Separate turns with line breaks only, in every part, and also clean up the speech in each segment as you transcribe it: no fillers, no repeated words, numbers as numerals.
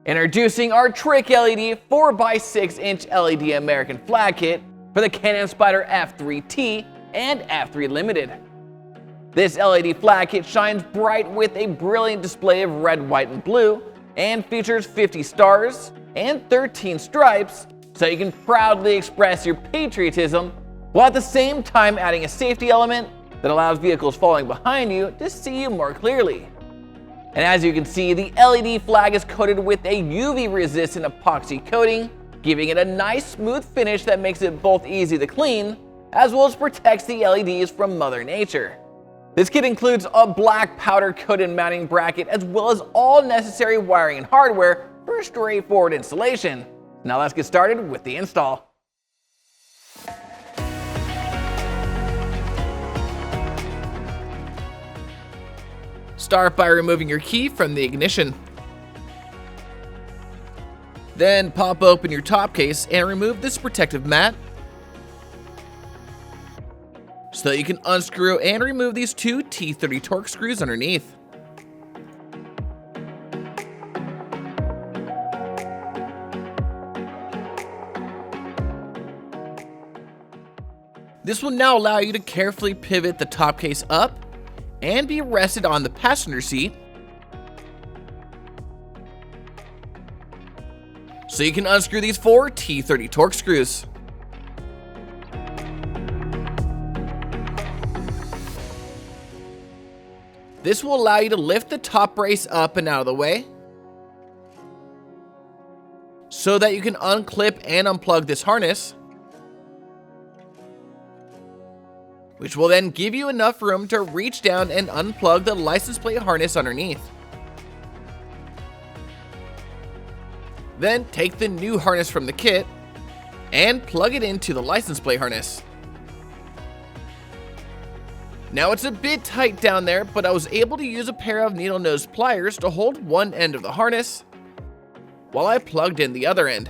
Introducing our TricLED 4x6-inch LED American flag kit for the Canon Spyder F3T and F3 Limited. This LED flag kit shines bright with a brilliant display of red, white, and blue, and features 50 stars and 13 stripes, so you can proudly express your patriotism, while at the same time adding a safety element that allows vehicles following behind you to see you more clearly. And as you can see, the LED flag is coated with a UV-resistant epoxy coating, giving it a nice smooth finish that makes it both easy to clean, as well as protects the LEDs from Mother Nature. This kit includes a black powder-coated mounting bracket, as well as all necessary wiring and hardware for a straightforward installation. Now let's get started with the install. Start by removing your key from the ignition. Then pop open your top case and remove this protective mat, so that you can unscrew and remove these two T30 Torx screws underneath. This will now allow you to carefully pivot the top case up and be rested on the passenger seat, so you can unscrew these four T30 Torx screws. This will allow you to lift the top brace up and out of the way, so that you can unclip and unplug this harness, which will then give you enough room to reach down and unplug the license plate harness underneath. Then take the new harness from the kit and plug it into the license plate harness. Now it's a bit tight down there, but I was able to use a pair of needle nose pliers to hold one end of the harness while I plugged in the other end.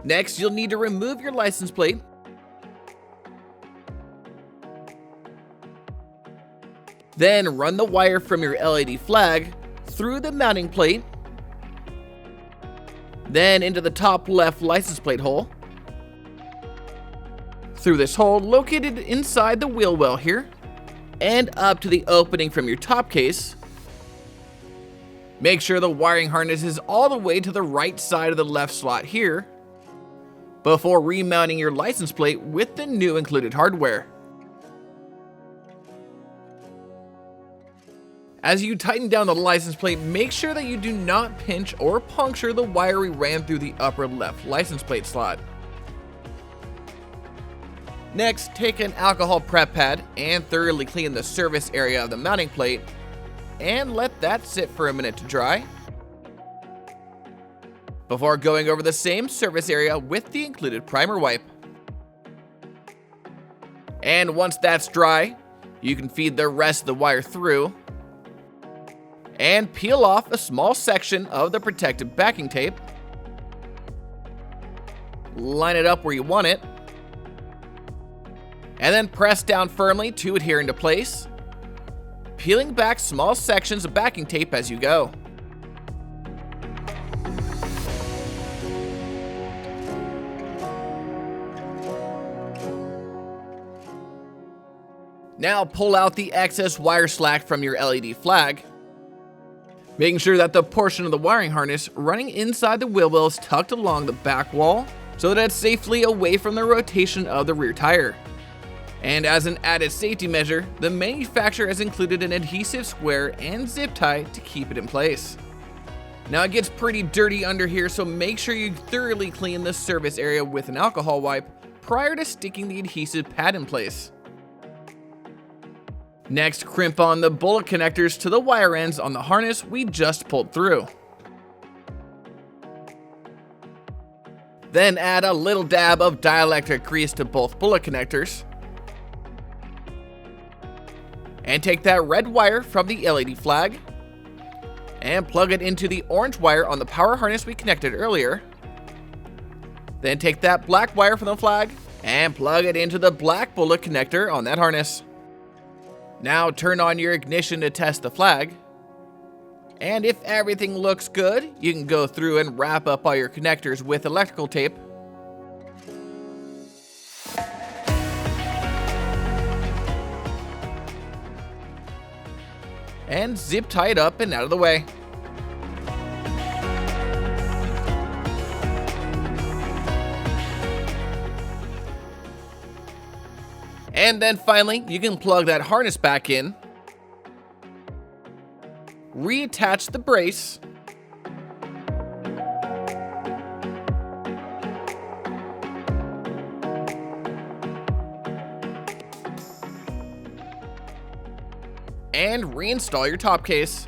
Next, you'll need to remove your license plate, then run the wire from your LED flag through the mounting plate, then into the top left license plate hole, through this hole located inside the wheel well here, and up to the opening from your top case. Make sure the wiring harness is all the way to the right side of the left slot here, before remounting your license plate with the new included hardware. As you tighten down the license plate, make sure that you do not pinch or puncture the wire we ran through the upper left license plate slot. Next, take an alcohol prep pad and thoroughly clean the surface area of the mounting plate, and let that sit for a minute to dry, before going over the same surface area with the included primer wipe. And once that's dry, you can feed the rest of the wire through, and peel off a small section of the protective backing tape. Line it up where you want it, and then press down firmly to adhere into place, peeling back small sections of backing tape as you go. Now pull out the excess wire slack from your LED flag, making sure that the portion of the wiring harness running inside the wheel well is tucked along the back wall, so that it's safely away from the rotation of the rear tire. And as an added safety measure, the manufacturer has included an adhesive square and zip tie to keep it in place. Now it gets pretty dirty under here, so make sure you thoroughly clean the surface area with an alcohol wipe prior to sticking the adhesive pad in place. Next, crimp on the bullet connectors to the wire ends on the harness we just pulled through. Then add a little dab of dielectric grease to both bullet connectors, and take that red wire from the LED flag and plug it into the orange wire on the power harness we connected earlier. Then take that black wire from the flag and plug it into the black bullet connector on that harness. Now turn on your ignition to test the flag, And if everything looks good, you can go through and wrap up all your connectors with electrical tape. And zip tie it up and out of the way. And then finally, you can plug that harness back in, reattach the brace, and reinstall your top case.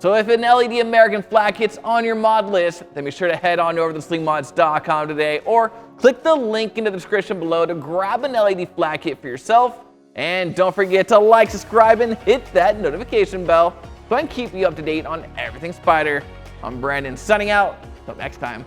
So if an LED American flag kit's on your mod list, then be sure to head on over to slingmods.com today or click the link in the description below to grab an LED flag kit for yourself. And don't forget to like, subscribe, and hit that notification bell so I can keep you up to date on everything Spyder. I'm Brandon, signing out. Till next time.